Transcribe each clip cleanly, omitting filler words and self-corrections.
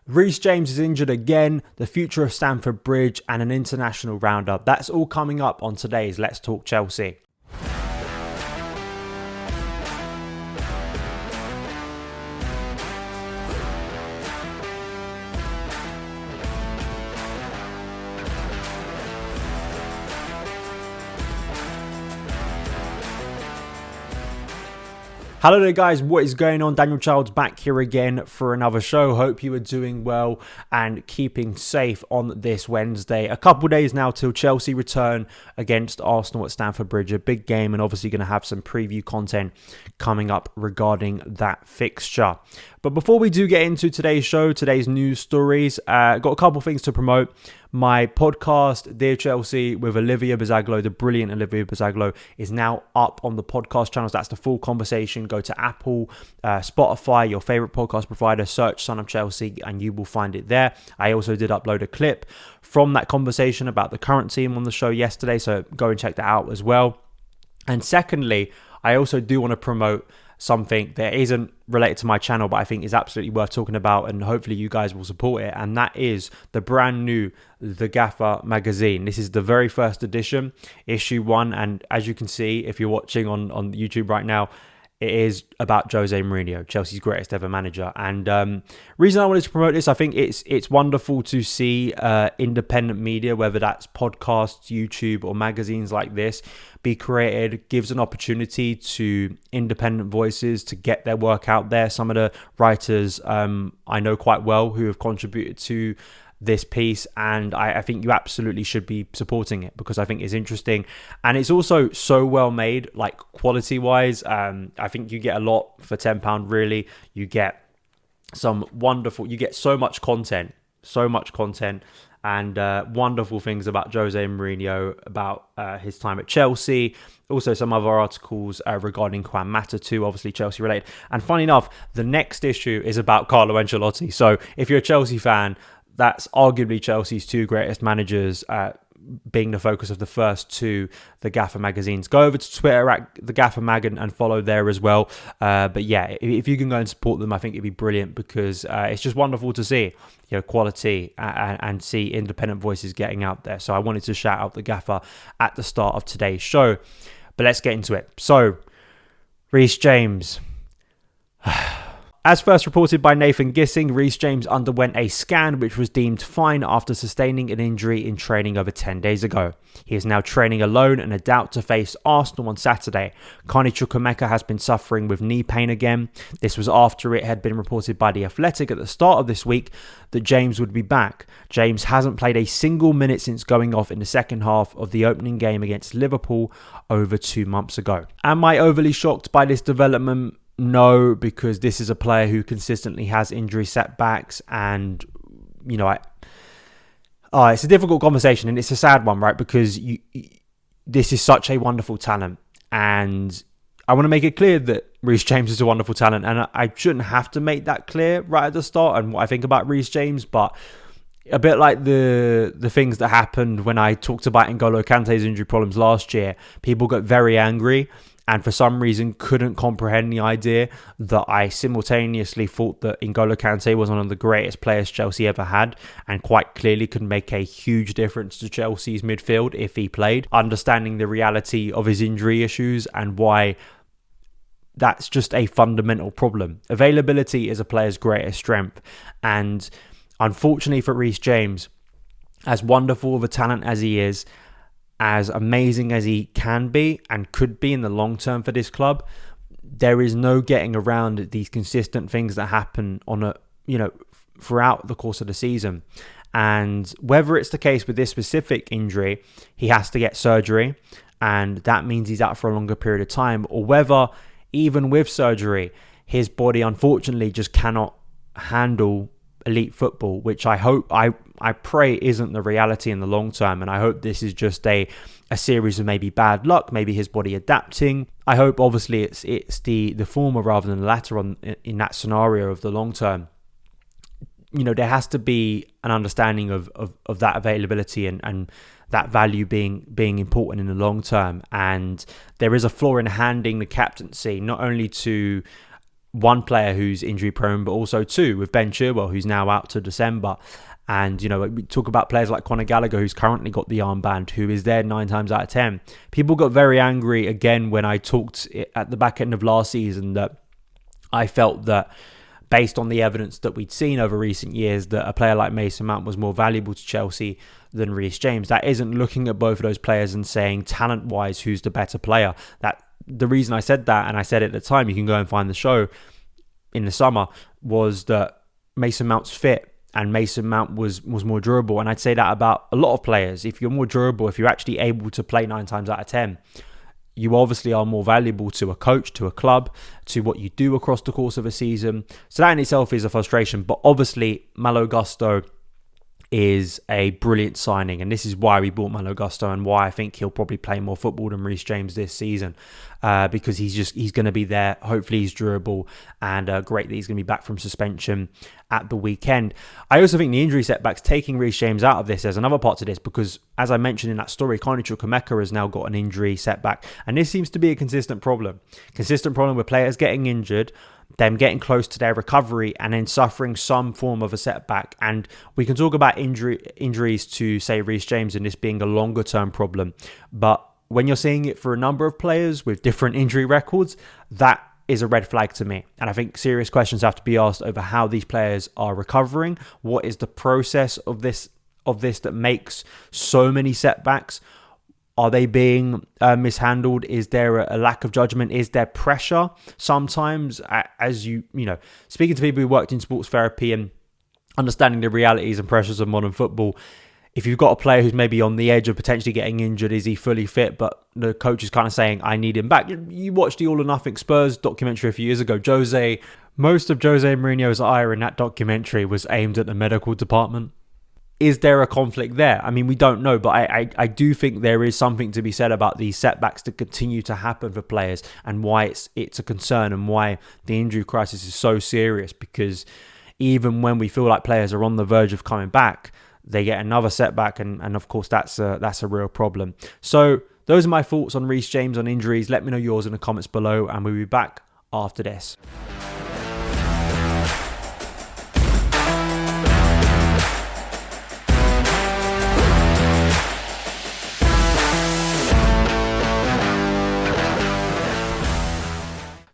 Reece James is injured again, the future of Stamford Bridge, and an international roundup. That's all coming up on today's Let's Talk Chelsea. Hello there guys, what is going on? Daniel Childs back here again for another show. Hope you are doing well and keeping safe on this Wednesday. A couple days now till Chelsea return against Arsenal at Stamford Bridge. A big game, and obviously going to have some preview content coming up regarding that fixture. But before we do get into today's show, today's news stories, got a couple things to promote. My podcast, Dear Chelsea, with Olivia Bazaglo, the brilliant Olivia Bazaglo, is now up on the podcast channels. That's the full conversation. Go to Apple, Spotify, your favorite podcast provider, search Son of Chelsea, and you will find it there. I also did upload a clip from that conversation about the current team on the show yesterday, so go and check that out as well. And secondly, I also do want to promote something that isn't related to my channel, but I think is absolutely worth talking about, and hopefully you guys will support it, and that is the brand new The Gaffer magazine. This is the very first edition, issue 1, and as you can see, if you're watching on YouTube right now, it is about Jose Mourinho, Chelsea's greatest ever manager. And reason I wanted to promote this, I think it's wonderful to see independent media, whether that's podcasts, YouTube, or magazines like this, be created. Gives an opportunity to independent voices to get their work out there. Some of the writers I know quite well who have contributed to this piece, and I think you absolutely should be supporting it because I think it's interesting, and it's also so well made, like quality wise. I think you get a lot for £10. Really, you get some wonderful, you get so much content, and wonderful things about Jose Mourinho, about his time at Chelsea. Also some other articles regarding Juan Mata too, obviously Chelsea related. And funny enough, the next issue is about Carlo Ancelotti. So if you're a Chelsea fan, that's arguably Chelsea's two greatest managers, being the focus of the first two The Gaffer magazines. Go over to Twitter at The Gaffer Mag and follow there as well. But yeah, if you can go and support them, I think it'd be brilliant because it's just wonderful to see, quality and see independent voices getting out there. So I wanted to shout out The Gaffer at the start of today's show. But let's get into it. So, Reece James. As first reported by Nathan Gissing, Reece James underwent a scan which was deemed fine after sustaining an injury in training over 10 days ago. He is now training alone and a doubt to face Arsenal on Saturday. Carney Chukwuemeka has been suffering with knee pain again. This was after it had been reported by The Athletic at the start of this week that James would be back. James hasn't played a single minute since going off in the second half of the opening game against Liverpool over 2 months ago. Am I overly shocked by this development? No, because this is a player who consistently has injury setbacks, and it's a difficult conversation and it's a sad one, right? Because this is such a wonderful talent, and I want to make it clear that Reece James is a wonderful talent, and I shouldn't have to make that clear right at the start and what I think about Reece James, but a bit like the things that happened when I talked about N'Golo Kante's injury problems last year, people got very angry and for some reason couldn't comprehend the idea that I simultaneously thought that N'Golo Kante was one of the greatest players Chelsea ever had and quite clearly could make a huge difference to Chelsea's midfield if he played. Understanding the reality of his injury issues and why that's just a fundamental problem. Availability is a player's greatest strength, and unfortunately for Reece James, as wonderful of a talent as he is, as amazing as he can be and could be in the long term for this club, there is no getting around these consistent things that happen on throughout the course of the season. And whether it's the case with this specific injury, he has to get surgery, and that means he's out for a longer period of time, or whether even with surgery, his body unfortunately just cannot handle elite football, which I pray isn't the reality in the long term, and I hope this is just a series of maybe bad luck, maybe his body adapting. I hope obviously it's the former rather than the latter in that scenario of the long term. There has to be an understanding of that availability and that value being important in the long term, and there is a flaw in handing the captaincy not only to one player who's injury prone, but also two with Ben Chilwell, who's now out to December. And, we talk about players like Conor Gallagher, who's currently got the armband, who is there 9 times out of 10. People got very angry again when I talked at the back end of last season that I felt that based on the evidence that we'd seen over recent years, that a player like Mason Mount was more valuable to Chelsea than Reece James. That isn't looking at both of those players and saying talent-wise who's the better player. The reason I said that, and I said it at the time, you can go and find the show in the summer, was that Mason Mount's fit. And Mason Mount was more durable. And I'd say that about a lot of players. If you're more durable, if you're actually able to play 9 times out of 10, you obviously are more valuable to a coach, to a club, to what you do across the course of a season. So that in itself is a frustration. But obviously, Malo Gusto is a brilliant signing. And this is why we bought Malo Gusto and why I think he'll probably play more football than Reece James this season. Because he's going to be there. Hopefully he's durable, and great that he's going to be back from suspension at the weekend. I also think the injury setbacks taking Reece James out of this, there's another part to this, because as I mentioned in that story, Carney Chukwuemeka has now got an injury setback, and this seems to be a consistent problem with players getting injured, them getting close to their recovery, and then suffering some form of a setback. And we can talk about injuries to, say, Reece James, and this being a longer term problem, but when you're seeing it for a number of players with different injury records, that is a red flag to me. And I think serious questions have to be asked over how these players are recovering. What is the process of this that makes so many setbacks? Are they being mishandled? Is there a lack of judgment? Is there pressure? Sometimes, as speaking to people who worked in sports therapy and understanding the realities and pressures of modern football, if you've got a player who's maybe on the edge of potentially getting injured, is he fully fit? But the coach is kind of saying, I need him back. You watched the All or Nothing Spurs documentary a few years ago. Most of Jose Mourinho's ire in that documentary was aimed at the medical department. Is there a conflict there? I mean, we don't know, but I do think there is something to be said about these setbacks that continue to happen for players, and why it's a concern, and why the injury crisis is so serious, because even when we feel like players are on the verge of coming back, they get another setback, and of course that's a real problem. So those are my thoughts on Reece James on injuries. Let me know yours in the comments below, and we'll be back after this.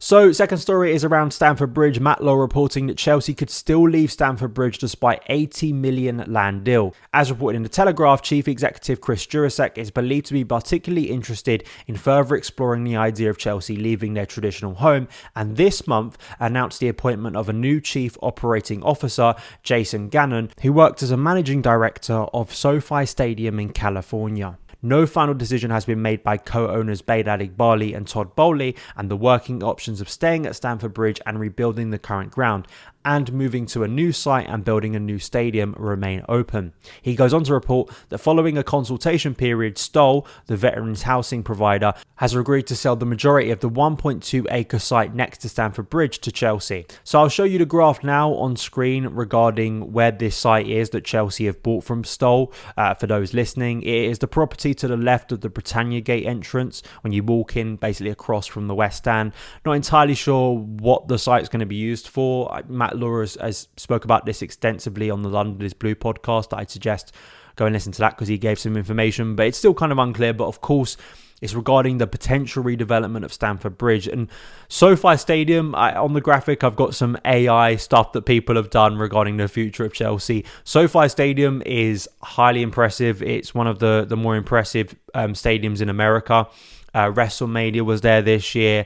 So, second story is around Stamford Bridge. Matt Law reporting that Chelsea could still leave Stamford Bridge despite £80 million land deal. As reported in The Telegraph, Chief Executive Chris Jurasek is believed to be particularly interested in further exploring the idea of Chelsea leaving their traditional home, and this month announced the appointment of a new Chief Operating Officer, Jason Gannon, who worked as a Managing Director of SoFi Stadium in California. No final decision has been made by co-owners Baydad Iqbali and Todd Bowley, and the working options of staying at Stamford Bridge and rebuilding the current ground, and moving to a new site and building a new stadium remain open. He goes on to report that following a consultation period, Stoll, the veterans housing provider, has agreed to sell the majority of the 1.2 acre site next to Stamford Bridge to Chelsea. So I'll show you the graph now on screen regarding where this site is that Chelsea have bought from Stoll. For those listening, it is the property to the left of the Britannia Gate entrance when you walk in, basically across from the West Stand. Not entirely sure what the site's going to be used for. Matt Law has spoke about this extensively on the London is Blue podcast. I'd suggest go and listen to that because he gave some information, but it's still kind of unclear. But of course, it's regarding the potential redevelopment of Stamford Bridge. And SoFi Stadium, on the graphic, I've got some AI stuff that people have done regarding the future of Chelsea. SoFi Stadium is highly impressive. It's one of the more impressive stadiums in America. WrestleMania was there this year.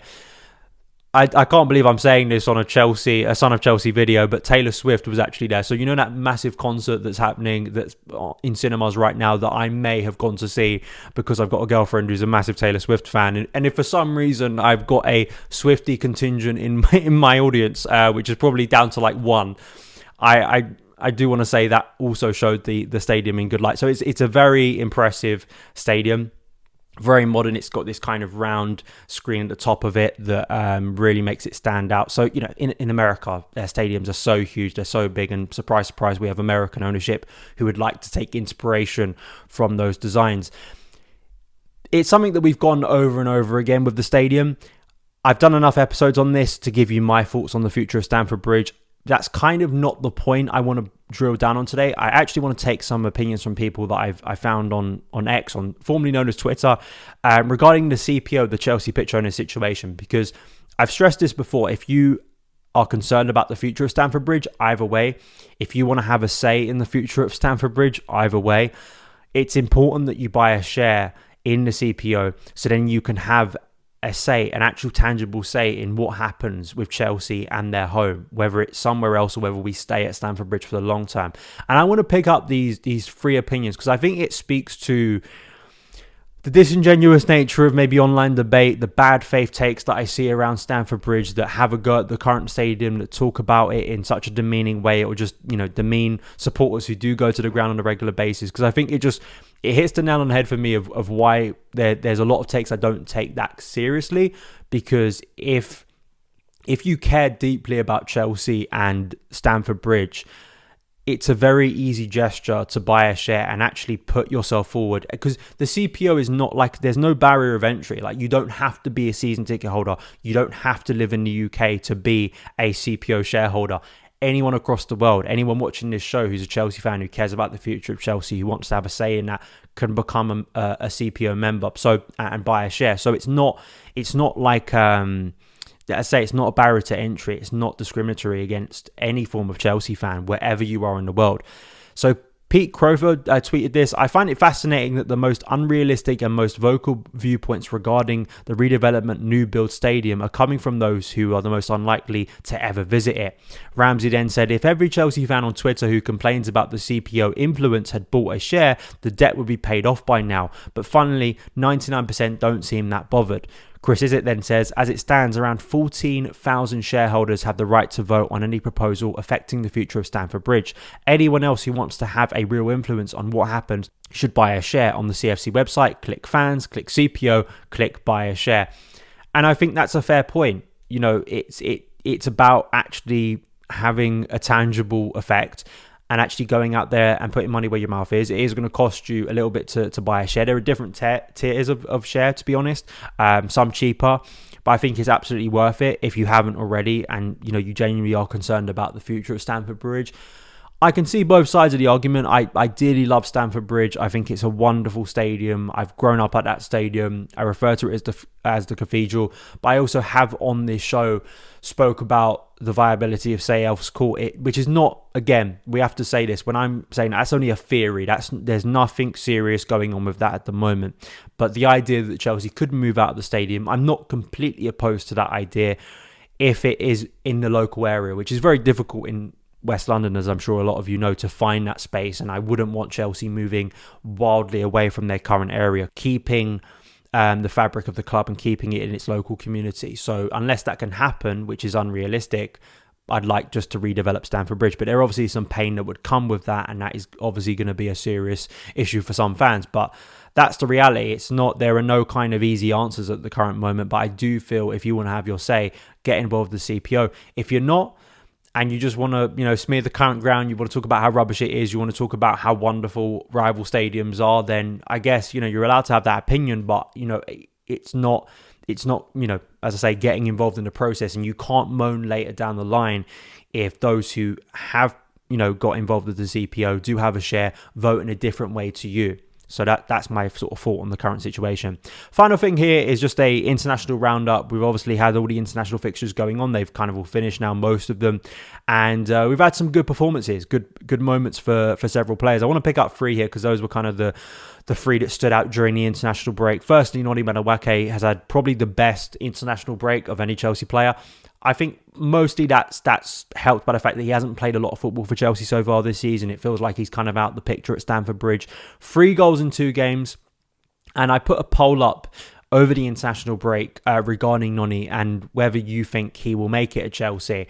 I can't believe I'm saying this on a Son of Chelsea video, but Taylor Swift was actually there. So you know that massive concert that's happening that's in cinemas right now that I may have gone to see because I've got a girlfriend who's a massive Taylor Swift fan. And if for some reason I've got a Swiftie contingent in my audience, which is probably down to like one, I do want to say that also showed the stadium in good light. So it's a very impressive stadium. Very modern. It's got this kind of round screen at the top of it that really makes it stand out. So, you know, in America, their stadiums are so huge, they're so big, and surprise, surprise, we have American ownership who would like to take inspiration from those designs. It's something that we've gone over and over again with the stadium. I've done enough episodes on this to give you my thoughts on the future of Stamford Bridge. That's kind of not the point I want to drill down on today. I actually want to take some opinions from people that I found on X, formerly known as Twitter, regarding the CPO, the Chelsea pitch owner situation, because I've stressed this before. If you are concerned about the future of Stamford Bridge, either way, if you want to have a say in the future of Stamford Bridge, either way, it's important that you buy a share in the CPO so then you can have a say, an actual tangible say in what happens with Chelsea and their home, whether it's somewhere else or whether we stay at Stamford Bridge for the long term. And I want to pick up these three opinions because I think it speaks to the disingenuous nature of maybe online debate, the bad faith takes that I see around Stamford Bridge that have a go at the current stadium, that talk about it in such a demeaning way, or just, demean supporters who do go to the ground on a regular basis. Because I think it hits the nail on the head for me of why there's a lot of takes I don't take that seriously. Because if you care deeply about Chelsea and Stamford Bridge, it's a very easy gesture to buy a share and actually put yourself forward, because the CPO is not like, there's no barrier of entry. Like, you don't have to be a season ticket holder. You don't have to live in the UK to be a CPO shareholder. Anyone across the world, anyone watching this show who's a Chelsea fan, who cares about the future of Chelsea, who wants to have a say in that, can become a CPO member and buy a share. So it's not like, I say, it's not a barrier to entry. It's not discriminatory against any form of Chelsea fan, wherever you are in the world. So Pete Crowford tweeted this: I find it fascinating that the most unrealistic and most vocal viewpoints regarding the redevelopment new build stadium are coming from those who are the most unlikely to ever visit it. Ramsey then said, if every Chelsea fan on Twitter who complains about the CPO influence had bought a share, the debt would be paid off by now. But funnily, 99% don't seem that bothered. Chris Izzet then says, as it stands, around 14,000 shareholders have the right to vote on any proposal affecting the future of Stamford Bridge. Anyone else who wants to have a real influence on what happens should buy a share on the CFC website. Click fans, click CPO, click buy a share. And I think that's a fair point. It's about actually having a tangible effect and actually going out there and putting money where your mouth is. It is going to cost you a little bit to buy a share. There are different tiers of share, to be honest. Some cheaper, but I think it's absolutely worth it if you haven't already and you genuinely are concerned about the future of Stamford Bridge. I can see both sides of the argument. I dearly love Stamford Bridge. I think it's a wonderful stadium. I've grown up at that stadium. I refer to it as the cathedral. But I also have on this show spoke about the viability of Elf's Court, which is not, again, we have to say this, when I'm saying that's only a theory, there's nothing serious going on with that at the moment. But the idea that Chelsea could move out of the stadium, I'm not completely opposed to that idea if it is in the local area, which is very difficult in West London, as I'm sure a lot of you know, to find that space. And I wouldn't want Chelsea moving wildly away from their current area, keeping the fabric of the club and keeping it in its local community. So unless that can happen, which is unrealistic, I'd like just to redevelop Stamford Bridge. But there are obviously some pain that would come with that, and that is obviously going to be a serious issue for some fans. But that's the reality. There are no kind of easy answers at the current moment. But I do feel if you want to have your say, get involved with the CPO. If you're not, and you just want to, smear the current ground, you want to talk about how rubbish it is, you want to talk about how wonderful rival stadiums are, then I guess, you're allowed to have that opinion, but, it's not, as I say, getting involved in the process, and you can't moan later down the line if those who have, got involved with the CPO do have a share, vote in a different way to you. So that's my sort of thought on the current situation. Final thing here is just a international roundup. We've obviously had all the international fixtures going on. They've kind of all finished now, most of them. And we've had some good performances, good moments for several players. I want to pick up three here because those were kind of the three that stood out during the international break. Firstly, Noni Madueke has had probably the best international break of any Chelsea player. I think mostly that's helped by the fact that he hasn't played a lot of football for Chelsea so far this season. It feels like he's kind of out the picture at Stamford Bridge. 3 goals in 2 games. And I put a poll up over the international break regarding Noni and whether you think he will make it at Chelsea.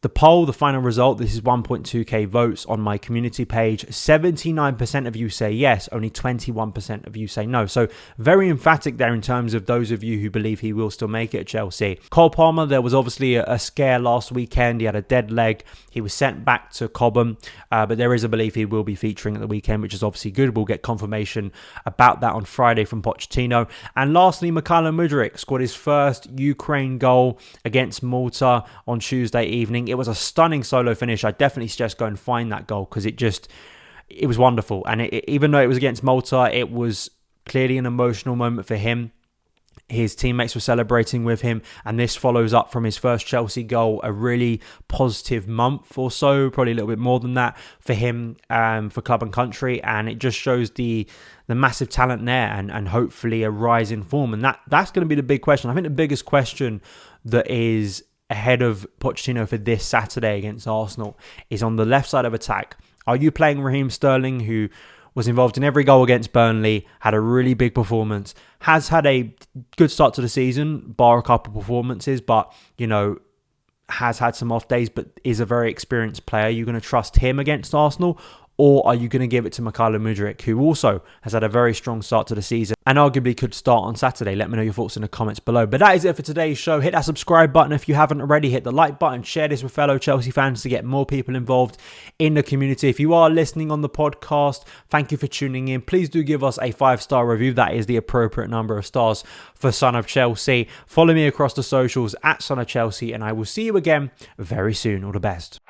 The poll, the final result, this is 1.2k votes on my community page. 79% of you say yes, only 21% of you say no. So very emphatic there in terms of those of you who believe he will still make it at Chelsea. Cole Palmer, there was obviously a scare last weekend. He had a dead leg. He was sent back to Cobham, but there is a belief he will be featuring at the weekend, which is obviously good. We'll get confirmation about that on Friday from Pochettino. And lastly, Mudryk scored his first Ukraine goal against Malta on Tuesday evening. It was a stunning solo finish. I definitely suggest go and find that goal because it was wonderful. And even though it was against Malta, it was clearly an emotional moment for him. His teammates were celebrating with him, and this follows up from his first Chelsea goal, a really positive month or so, probably a little bit more than that for him, for club and country, and it just shows the massive talent there and hopefully a rise in form. And that's going to be the big question. I think the biggest question that is ahead of Pochettino for this Saturday against Arsenal is on the left side of attack. Are you playing Raheem Sterling, who was involved in every goal against Burnley, had a really big performance, has had a good start to the season, bar a couple performances, but, has had some off days, but is a very experienced player? Are you going to trust him against Arsenal? Or are you going to give it to Mudryk, who also has had a very strong start to the season and arguably could start on Saturday? Let me know your thoughts in the comments below. But that is it for today's show. Hit that subscribe button if you haven't already. Hit the like button. Share this with fellow Chelsea fans to get more people involved in the community. If you are listening on the podcast, thank you for tuning in. Please do give us a 5-star review. That is the appropriate number of stars for Son of Chelsea. Follow me across the socials at Son of Chelsea, and I will see you again very soon. All the best.